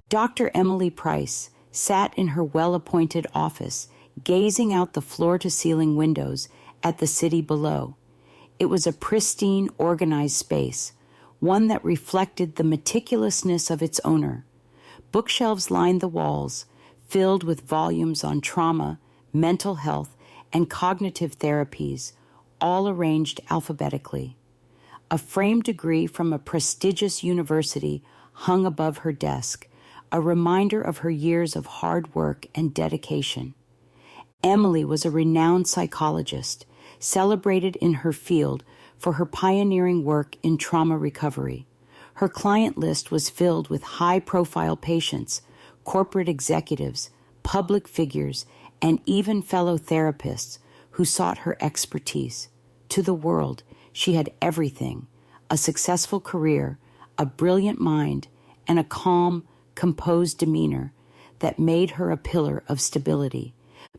Dr. Emily Price sat in her well-appointed office, gazing out the floor-to-ceiling windows at the city below. It was a pristine, organized space, one that reflected the meticulousness of its owner. Bookshelves lined the walls, filled with volumes on trauma, mental health, and cognitive therapies, all arranged alphabetically. A framed degree from a prestigious university hung above her desk, a reminder of her years of hard work and dedication. Emily was a renowned psychologist, celebrated in her field for her pioneering work in trauma recovery. Her client list was filled with high-profile patients, corporate executives, public figures, and even fellow therapists who sought her expertise. To the world, she had everything: a successful career, a brilliant mind, and a calm, composed demeanor that made her a pillar of stability.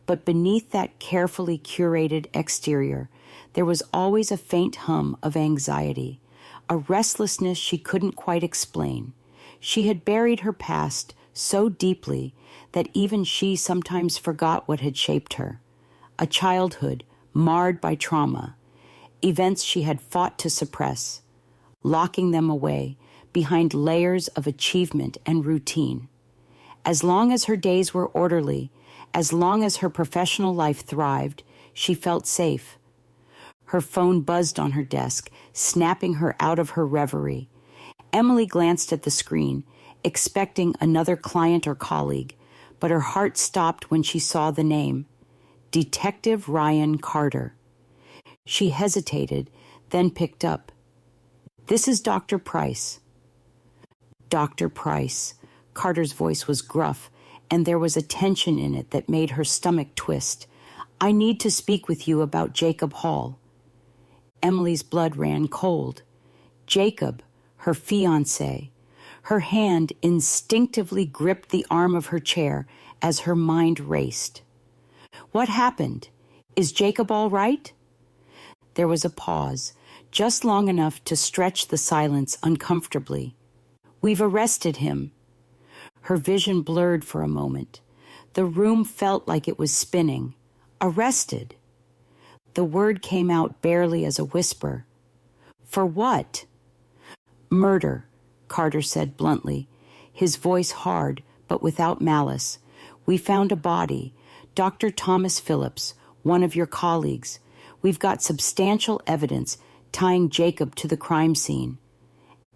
But beneath that carefully curated exterior, there was always a faint hum of anxiety, a restlessness she couldn't quite explain. She had buried her past so deeply that even she sometimes forgot what had shaped her. A childhood marred by trauma, events she had fought to suppress, locking them away behind layers of achievement and routine. As long as her days were orderly, as long as her professional life thrived, she felt safe. Her phone buzzed on her desk, snapping her out of her reverie. Emily glanced at the screen, expecting another client or colleague, but her heart stopped when she saw the name: Detective Ryan Carter. She hesitated, then picked up. "This is Dr. Price." Dr. Price. Carter's voice was gruff, and there was a tension in it that made her stomach twist. "I need to speak with you about Jacob Hall." Emily's blood ran cold. Jacob, her fiancé. Her hand instinctively gripped the arm of her chair as her mind raced. "What happened? Is Jacob all right?" There was a pause, just long enough to stretch the silence uncomfortably. "We've arrested him." Her vision blurred for a moment. The room felt like it was spinning. Arrested? The word came out barely as a whisper. "For what?" "Murder," Carter said bluntly, his voice hard but without malice. "We found a body. Dr. Thomas Phillips, one of your colleagues. We've got substantial evidence tying Jacob to the crime scene."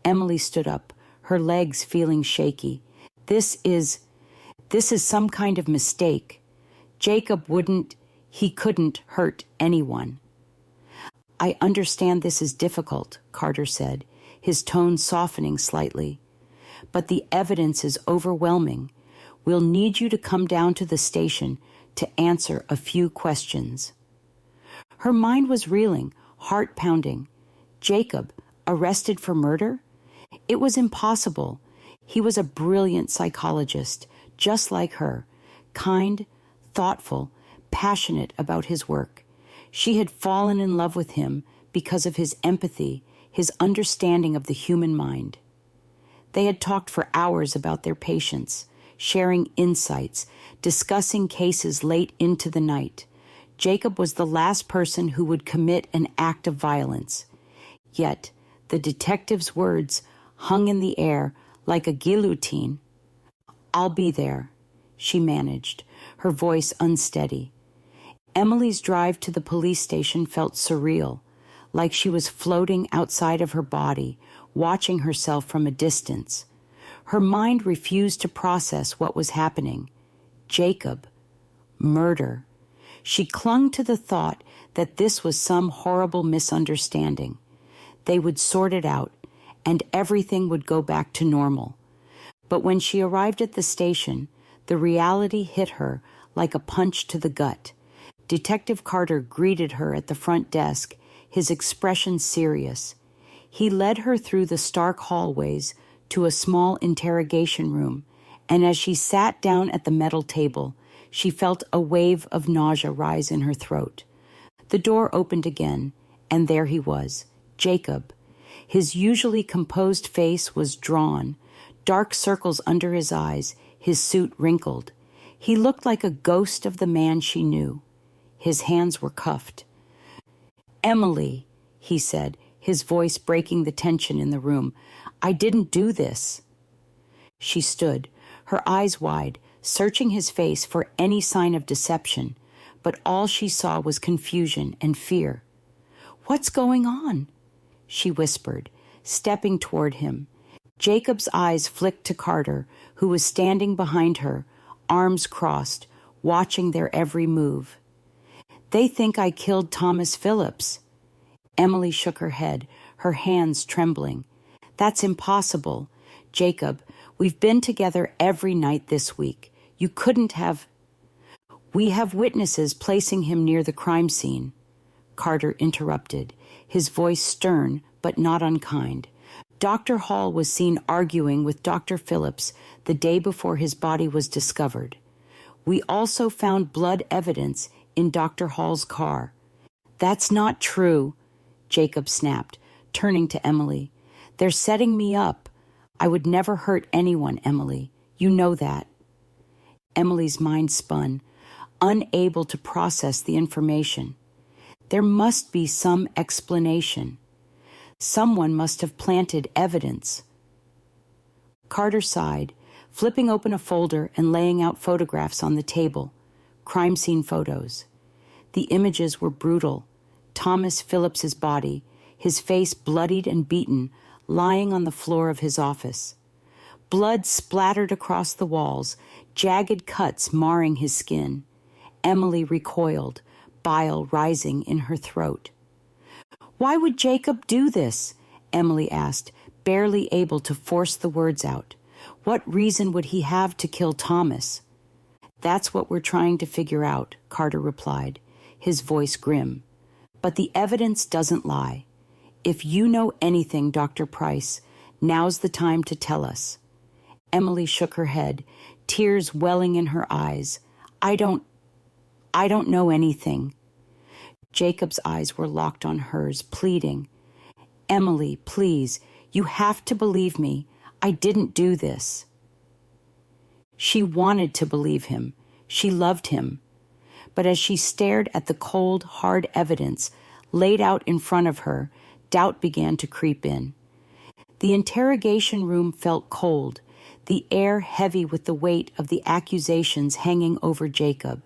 Emily stood up, her legs feeling shaky. This is some kind of mistake. Jacob couldn't hurt anyone." "I understand this is difficult," Carter said, his tone softening slightly. "But the evidence is overwhelming. We'll need you to come down to the station to answer a few questions." Her mind was reeling, heart pounding. Jacob, arrested for murder? It was impossible. He was a brilliant psychologist, just like her, kind, thoughtful, passionate about his work. She had fallen in love with him because of his empathy, his understanding of the human mind. They had talked for hours about their patients, sharing insights, discussing cases late into the night. Jacob was the last person who would commit an act of violence. Yet, the detective's words hung in the air like a guillotine. "I'll be there," she managed, her voice unsteady. Emily's drive to the police station felt surreal, like she was floating outside of her body, watching herself from a distance. Her mind refused to process what was happening. Jacob. Murder. She clung to the thought that this was some horrible misunderstanding. They would sort it out, and everything would go back to normal. But when she arrived at the station, the reality hit her like a punch to the gut. Detective Carter greeted her at the front desk, his expression serious. He led her through the stark hallways to a small interrogation room, and as she sat down at the metal table, she felt a wave of nausea rise in her throat. The door opened again, and there he was, Jacob. His usually composed face was drawn, dark circles under his eyes, his suit wrinkled. He looked like a ghost of the man she knew. His hands were cuffed. "Emily," he said, his voice breaking the tension in the room, "I didn't do this." She stood, her eyes wide, searching his face for any sign of deception, but all she saw was confusion and fear. "What's going on?" she whispered, stepping toward him. Jacob's eyes flicked to Carter, who was standing behind her, arms crossed, watching their every move. "They think I killed Thomas Phillips." Emily shook her head, her hands trembling. "That's impossible. Jacob, we've been together every night this week. You couldn't have—" "We have witnesses placing him near the crime scene," Carter interrupted, his voice stern but not unkind. "Dr. Hall was seen arguing with Dr. Phillips the day before his body was discovered. We also found blood evidence in Dr. Hall's car." "That's not true," Jacob snapped, turning to Emily. "They're setting me up. I would never hurt anyone, Emily. You know that." Emily's mind spun, unable to process the information. There must be some explanation. Someone must have planted evidence. Carter sighed, flipping open a folder and laying out photographs on the table. Crime scene photos. The images were brutal. Thomas Phillips's body, his face bloodied and beaten, lying on the floor of his office. Blood splattered across the walls, jagged cuts marring his skin. Emily recoiled, bile rising in her throat. "Why would Jacob do this?" Emily asked, barely able to force the words out. "What reason would he have to kill Thomas?" "That's what we're trying to figure out," Carter replied, his voice grim. "But the evidence doesn't lie. If you know anything, Dr. Price, now's the time to tell us." Emily shook her head, tears welling in her eyes. I don't know anything." Jacob's eyes were locked on hers, pleading. "Emily, please, you have to believe me. I didn't do this." She wanted to believe him. She loved him. But as she stared at the cold, hard evidence laid out in front of her, doubt began to creep in. The interrogation room felt cold, the air heavy with the weight of the accusations hanging over Jacob.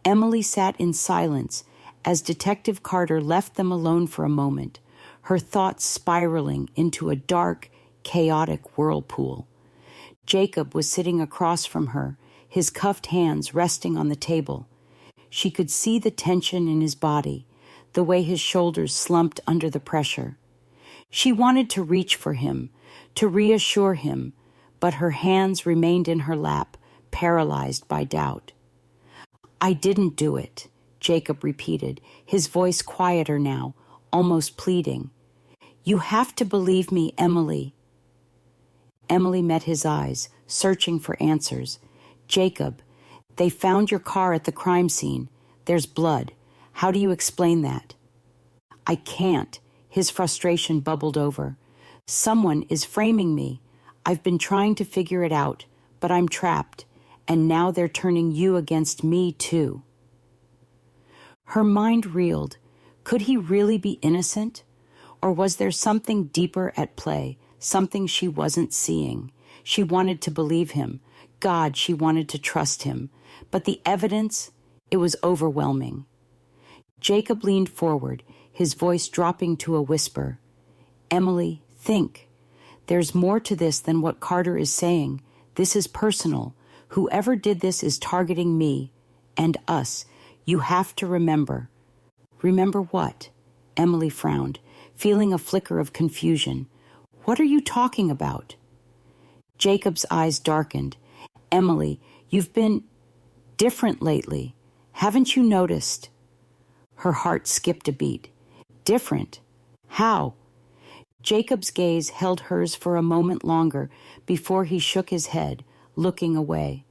Emily sat in silence as Detective Carter left them alone for a moment, her thoughts spiraling into a dark, chaotic whirlpool. Jacob was sitting across from her, his cuffed hands resting on the table. She could see the tension in his body, the way his shoulders slumped under the pressure. She wanted to reach for him, to reassure him, but her hands remained in her lap, paralyzed by doubt. "I didn't do it," Jacob repeated, his voice quieter now, almost pleading. "You have to believe me, Emily." Emily met his eyes, searching for answers. "Jacob, they found your car at the crime scene. There's blood. How do you explain that?" "I can't." His frustration bubbled over. "Someone is framing me. I've been trying to figure it out, but I'm trapped, and now they're turning you against me too." Her mind reeled. Could he really be innocent? Or was there something deeper at play, something she wasn't seeing? She wanted to believe him. God, she wanted to trust him. But the evidence, it was overwhelming. Jacob leaned forward, his voice dropping to a whisper. "Emily, think. There's more to this than what Carter is saying. This is personal. Whoever did this is targeting me and us. You have to remember." "Remember what?" Emily frowned, feeling a flicker of confusion. "What are you talking about?" Jacob's eyes darkened. "Emily, you've been different lately. Haven't you noticed?" Her heart skipped a beat. "Different? How?" Jacob's gaze held hers for a moment longer before he shook his head, looking away.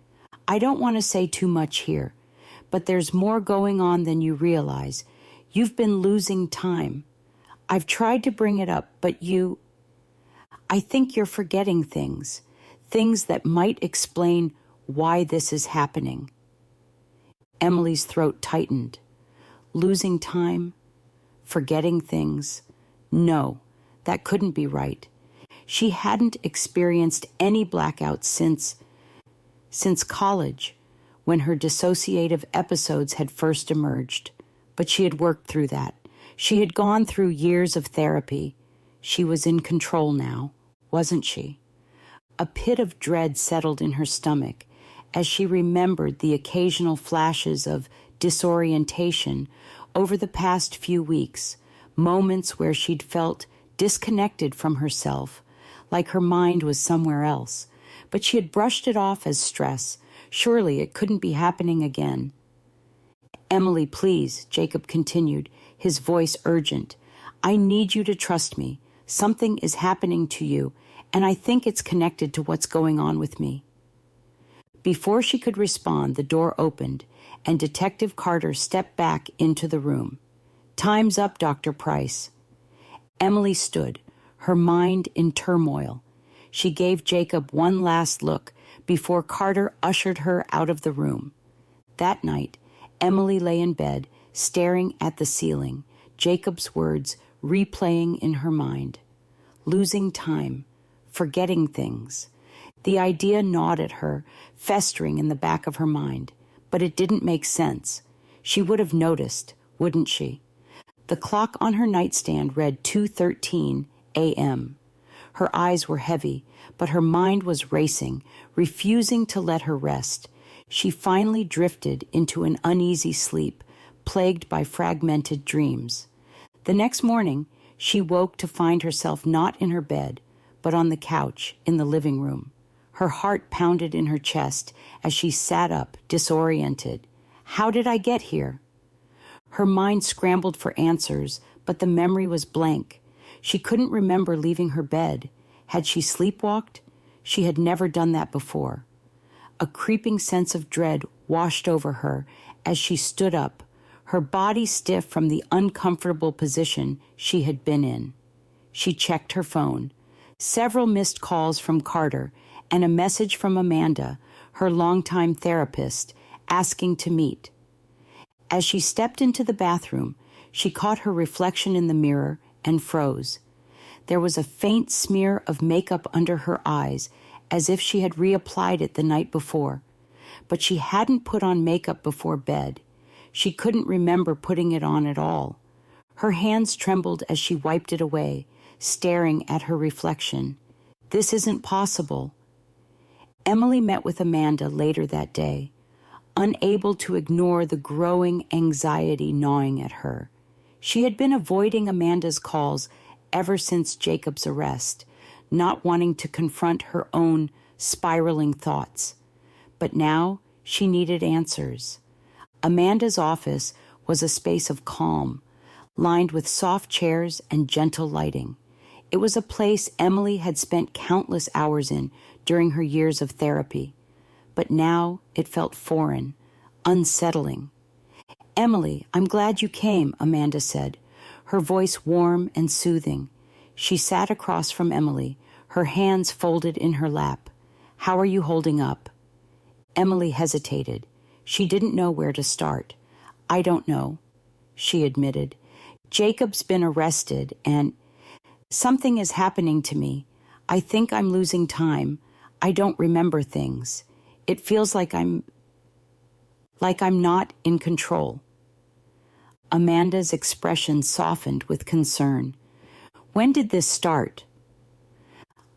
"I don't want to say too much here, but there's more going on than you realize. You've been losing time. I've tried to bring it up, but I think you're forgetting things. things that might explain why this is happening. Emily's throat tightened. Losing time? Forgetting things? No, that couldn't be right. She hadn't experienced any blackouts since college, when her dissociative episodes had first emerged. But she had worked through that. She had gone through years of therapy. She was in control now, wasn't she? A pit of dread settled in her stomach as she remembered the occasional flashes of disorientation over the past few weeks, moments where she'd felt disconnected from herself, like her mind was somewhere else. But she had brushed it off as stress. Surely it couldn't be happening again. "Emily, please," Jacob continued, his voice urgent. "I need you to trust me. Something is happening to you, and I think it's connected to what's going on with me." Before she could respond, the door opened, and Detective Carter stepped back into the room. "Time's up, Dr. Price." Emily stood, her mind in turmoil. She gave Jacob one last look before Carter ushered her out of the room. That night, Emily lay in bed, staring at the ceiling, Jacob's words replaying in her mind. Losing time, forgetting things. The idea gnawed at her, festering in the back of her mind, but it didn't make sense. She would have noticed, wouldn't she? The clock on her nightstand read 2:13 a.m. Her eyes were heavy, but her mind was racing, refusing to let her rest. She finally drifted into an uneasy sleep, plagued by fragmented dreams. The next morning, she woke to find herself not in her bed, but on the couch in the living room. Her heart pounded in her chest as she sat up, disoriented. How did I get here? Her mind scrambled for answers, but the memory was blank. She couldn't remember leaving her bed. Had she sleepwalked? She had never done that before. A creeping sense of dread washed over her as she stood up, her body stiff from the uncomfortable position she had been in. She checked her phone. Several missed calls from Carter and a message from Amanda, her longtime therapist, asking to meet. As she stepped into the bathroom, she caught her reflection in the mirror and froze. There was a faint smear of makeup under her eyes, as if she had reapplied it the night before. But she hadn't put on makeup before bed. She couldn't remember putting it on at all. Her hands trembled as she wiped it away, staring at her reflection. This isn't possible. Emily met with Amanda later that day, unable to ignore the growing anxiety gnawing at her. She had been avoiding Amanda's calls ever since Jacob's arrest, not wanting to confront her own spiraling thoughts. But now she needed answers. Amanda's office was a space of calm, lined with soft chairs and gentle lighting. It was a place Emily had spent countless hours in during her years of therapy. But now it felt foreign, unsettling. "Emily, I'm glad you came," Amanda said, her voice warm and soothing. She sat across from Emily, her hands folded in her lap. "How are you holding up?" Emily hesitated. She didn't know where to start. "I don't know," she admitted. "Jacob's been arrested, and something is happening to me. I think I'm losing time. I don't remember things. It feels like I'm not in control." Amanda's expression softened with concern. "When did this start?"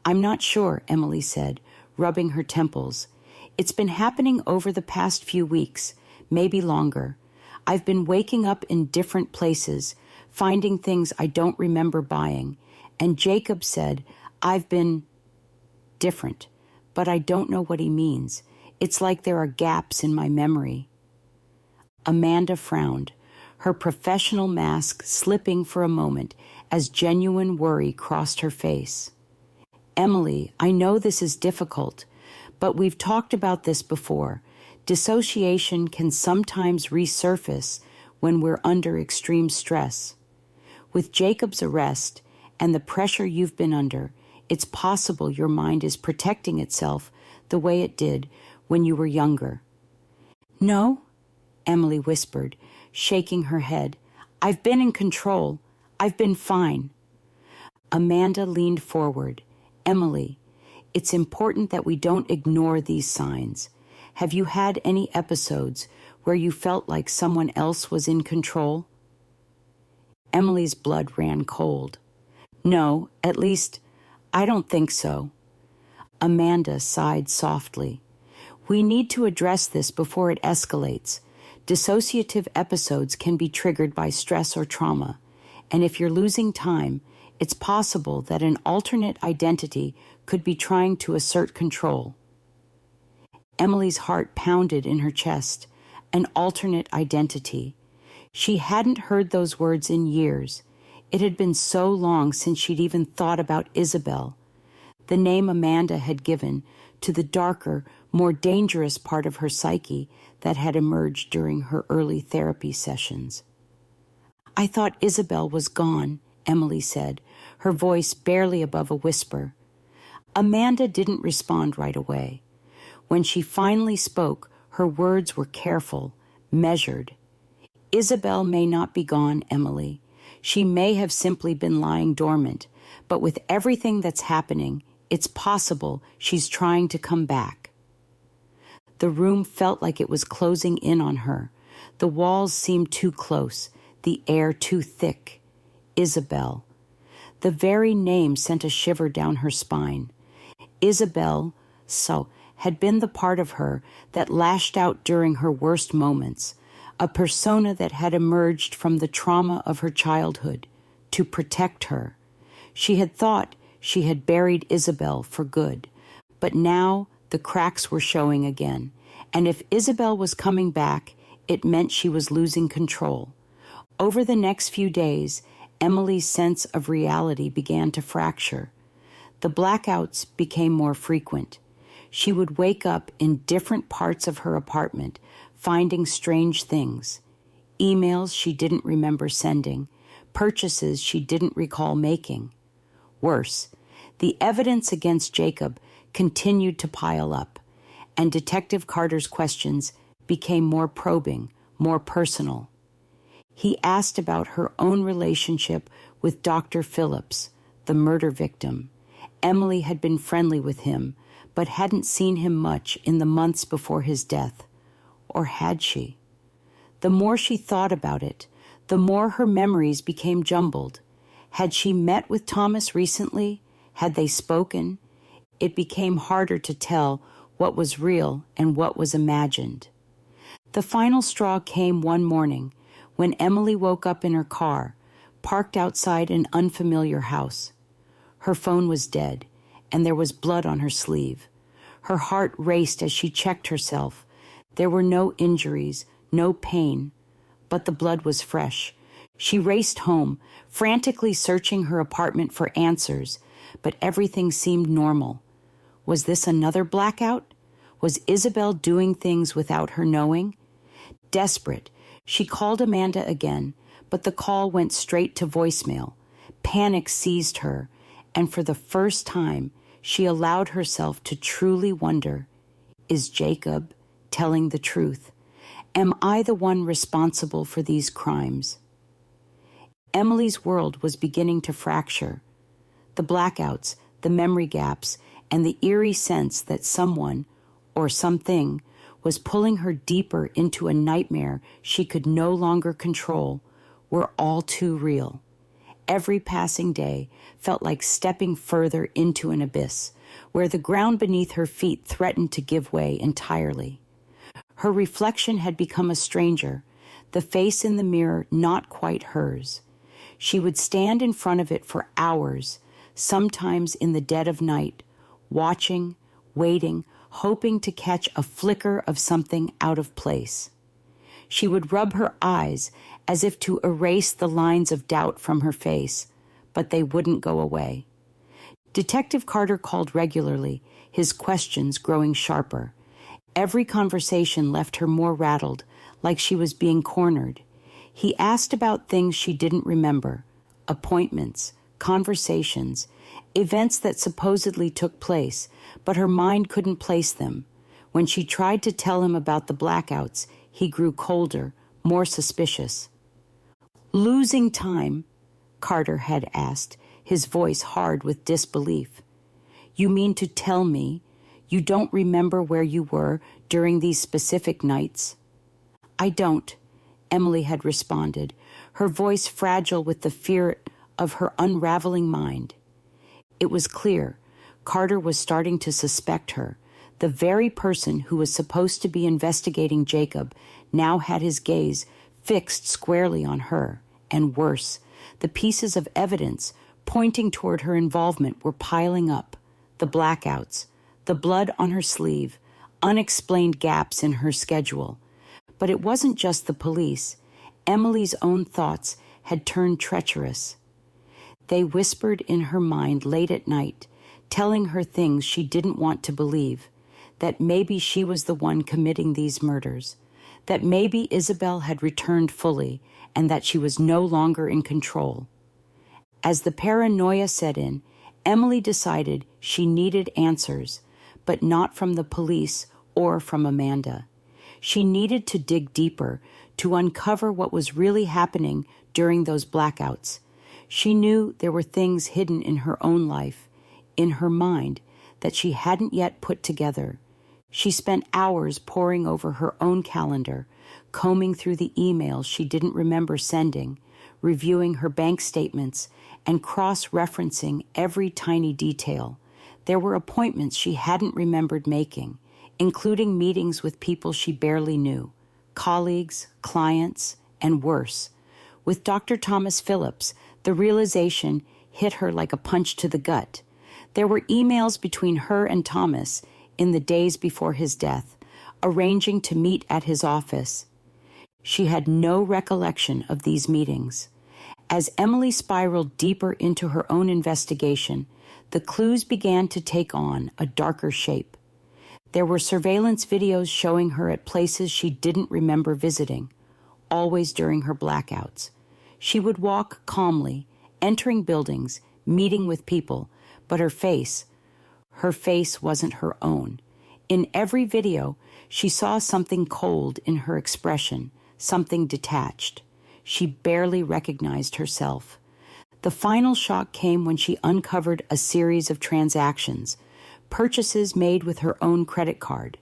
"I'm not sure," Emily said, rubbing her temples. "It's been happening over the past few weeks, maybe longer. I've been waking up in different places, finding things I don't remember buying. And Jacob said, I've been different, but I don't know what he means. It's like there are gaps in my memory." Amanda frowned, her professional mask slipping for a moment as genuine worry crossed her face. "Emily, I know this is difficult, but we've talked about this before. Dissociation can sometimes resurface when we're under extreme stress. With Jacob's arrest and the pressure you've been under, It's possible your mind is protecting itself the way it did when you were younger. No, Emily whispered, shaking her head. I've been in control. I've been fine. Amanda leaned forward. Emily, it's important that we don't ignore these signs. Have you had any episodes where you felt like someone else was in control? Emily's blood ran cold. No, at least, I don't think so. Amanda sighed softly. We need to address this before it escalates. Dissociative episodes can be triggered by stress or trauma, and if you're losing time, it's possible that an alternate identity could be trying to assert control. Emily's heart pounded in her chest. An alternate identity. She hadn't heard those words in years. It had been so long since she'd even thought about Isabel, the name Amanda had given to the darker, more dangerous part of her psyche that had emerged during her early therapy sessions. I thought Isabel was gone, Emily said, her voice barely above a whisper. Amanda didn't respond right away. When she finally spoke, her words were careful, measured. Isabel may not be gone, Emily. She may have simply been lying dormant, but with everything that's happening, it's possible she's trying to come back. The room felt like it was closing in on her. The walls seemed too close, the air too thick. Isabel. The very name sent a shiver down her spine. Isabel, had been the part of her that lashed out during her worst moments, a persona that had emerged from the trauma of her childhood to protect her. She had thought she had buried Isabel for good, but now the cracks were showing again, and if Isabel was coming back, it meant she was losing control. Over the next few days, Emily's sense of reality began to fracture. The blackouts became more frequent. She would wake up in different parts of her apartment, finding strange things. Emails she didn't remember sending, purchases she didn't recall making. Worse, the evidence against Jacob continued to pile up, and Detective Carter's questions became more probing, more personal. He asked about her own relationship with Dr. Phillips, the murder victim. Emily had been friendly with him, but hadn't seen him much in the months before his death. Or had she? The more she thought about it, the more her memories became jumbled. Had she met with Thomas recently? Had they spoken? It became harder to tell what was real and what was imagined. The final straw came one morning when Emily woke up in her car, parked outside an unfamiliar house. Her phone was dead, and there was blood on her sleeve. Her heart raced as she checked herself. There were no injuries, no pain, but the blood was fresh. She raced home, frantically searching her apartment for answers, but everything seemed normal. Was this another blackout? Was Isabel doing things without her knowing? Desperate, she called Amanda again, but the call went straight to voicemail. Panic seized her, and for the first time, she allowed herself to truly wonder, is Jacob telling the truth? Am I the one responsible for these crimes? Emily's world was beginning to fracture. The blackouts, the memory gaps, and the eerie sense that someone, or something, was pulling her deeper into a nightmare she could no longer control were all too real. Every passing day felt like stepping further into an abyss, where the ground beneath her feet threatened to give way entirely. Her reflection had become a stranger, the face in the mirror not quite hers. She would stand in front of it for hours, sometimes in the dead of night, watching, waiting, hoping to catch a flicker of something out of place. She would rub her eyes as if to erase the lines of doubt from her face, but they wouldn't go away. Detective Carter called regularly, his questions growing sharper. Every conversation left her more rattled, like she was being cornered. He asked about things she didn't remember, appointments, conversations, events that supposedly took place, but her mind couldn't place them. When she tried to tell him about the blackouts, he grew colder, more suspicious. "Losing time?" Carter had asked, his voice hard with disbelief. "You mean to tell me you don't remember where you were during these specific nights?" "I don't," Emily had responded, her voice fragile with the fear of her unraveling mind. It was clear Carter was starting to suspect her. The very person who was supposed to be investigating Jacob now had his gaze fixed squarely on her, and worse, the pieces of evidence pointing toward her involvement were piling up. The blackouts, the blood on her sleeve, unexplained gaps in her schedule. But it wasn't just the police. Emily's own thoughts had turned treacherous. They whispered in her mind late at night, telling her things she didn't want to believe, that maybe she was the one committing these murders, that maybe Isabel had returned fully, and that she was no longer in control. As the paranoia set in, Emily decided she needed answers, but not from the police or from Amanda. She needed to dig deeper, to uncover what was really happening during those blackouts. She knew there were things hidden in her own life, in her mind, that she hadn't yet put together. She spent hours poring over her own calendar, combing through the emails she didn't remember sending, reviewing her bank statements, and cross-referencing every tiny detail. There were appointments she hadn't remembered making, including meetings with people she barely knew, colleagues, clients, and worse. With Dr. Thomas Phillips, the realization hit her like a punch to the gut. There were emails between her and Thomas in the days before his death, arranging to meet at his office. She had no recollection of these meetings. As Emily spiraled deeper into her own investigation, the clues began to take on a darker shape. There were surveillance videos showing her at places she didn't remember visiting, always during her blackouts. She would walk calmly, entering buildings, meeting with people, but her face wasn't her own. In every video, she saw something cold in her expression, something detached. She barely recognized herself. The final shock came when she uncovered a series of transactions, purchases made with her own credit card,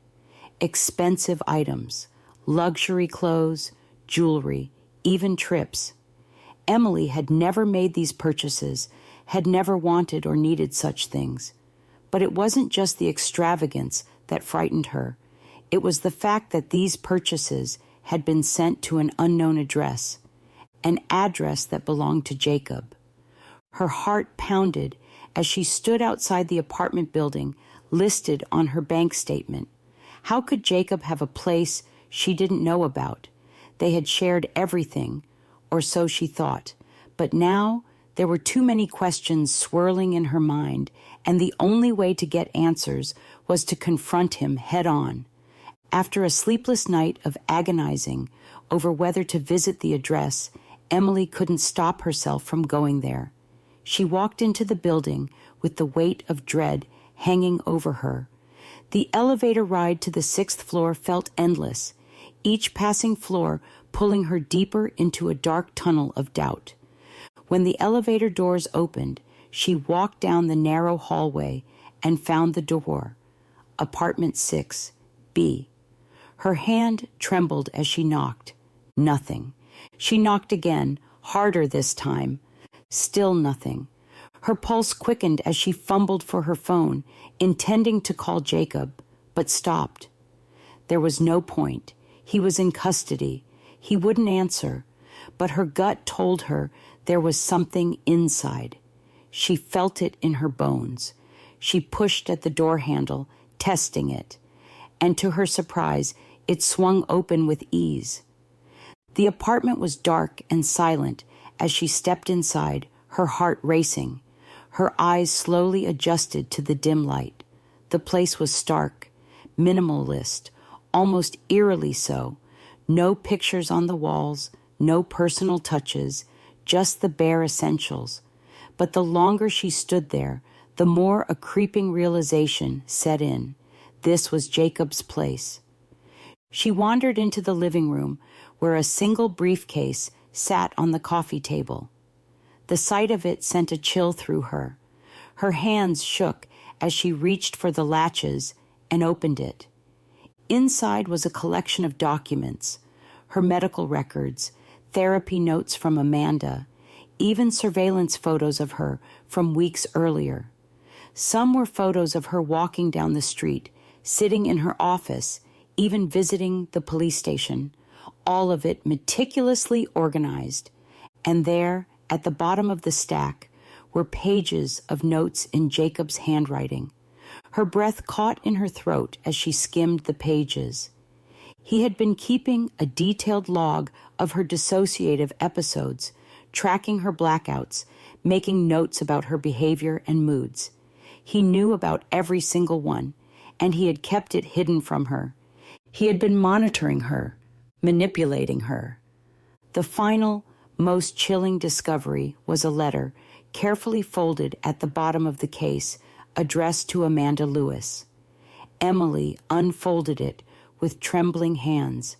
expensive items, luxury clothes, jewelry, even trips. Emily had never made these purchases, had never wanted or needed such things. But it wasn't just the extravagance that frightened her. It was the fact that these purchases had been sent to an unknown address, an address that belonged to Jacob. Her heart pounded as she stood outside the apartment building listed on her bank statement. How could Jacob have a place she didn't know about? They had shared everything, or so she thought. But now there were too many questions swirling in her mind, and the only way to get answers was to confront him head on. After a sleepless night of agonizing over whether to visit the address, Emily couldn't stop herself from going there. She walked into the building with the weight of dread hanging over her. The elevator ride to the 6th floor felt endless, each passing floor pulling her deeper into a dark tunnel of doubt. When the elevator doors opened, she walked down the narrow hallway and found the door, apartment 6B. Her hand trembled as she knocked. Nothing. She knocked again, harder this time. Still nothing. Her pulse quickened as she fumbled for her phone, intending to call Jacob, but stopped. There was no point. He was in custody. He wouldn't answer, but her gut told her there was something inside. She felt it in her bones. She pushed at the door handle, testing it, and to her surprise, it swung open with ease. The apartment was dark and silent as she stepped inside, her heart racing. Her eyes slowly adjusted to the dim light. The place was stark, minimalist, almost eerily so. No pictures on the walls, no personal touches, just the bare essentials. But the longer she stood there, the more a creeping realization set in. This was Jacob's place. She wandered into the living room, where a single briefcase sat on the coffee table. The sight of it sent a chill through her. Her hands shook as she reached for the latches and opened it. Inside was a collection of documents, her medical records, therapy notes from Amanda, even surveillance photos of her from weeks earlier. Some were photos of her walking down the street, sitting in her office, even visiting the police station, all of it meticulously organized. And there, at the bottom of the stack, were pages of notes in Jacob's handwriting. Her breath caught in her throat as she skimmed the pages. He had been keeping a detailed log of her dissociative episodes, tracking her blackouts, making notes about her behavior and moods. He knew about every single one, and he had kept it hidden from her. He had been monitoring her, manipulating her. The final, most chilling discovery was a letter, carefully folded at the bottom of the case, addressed to Amanda Lewis. Emily unfolded it with trembling hands,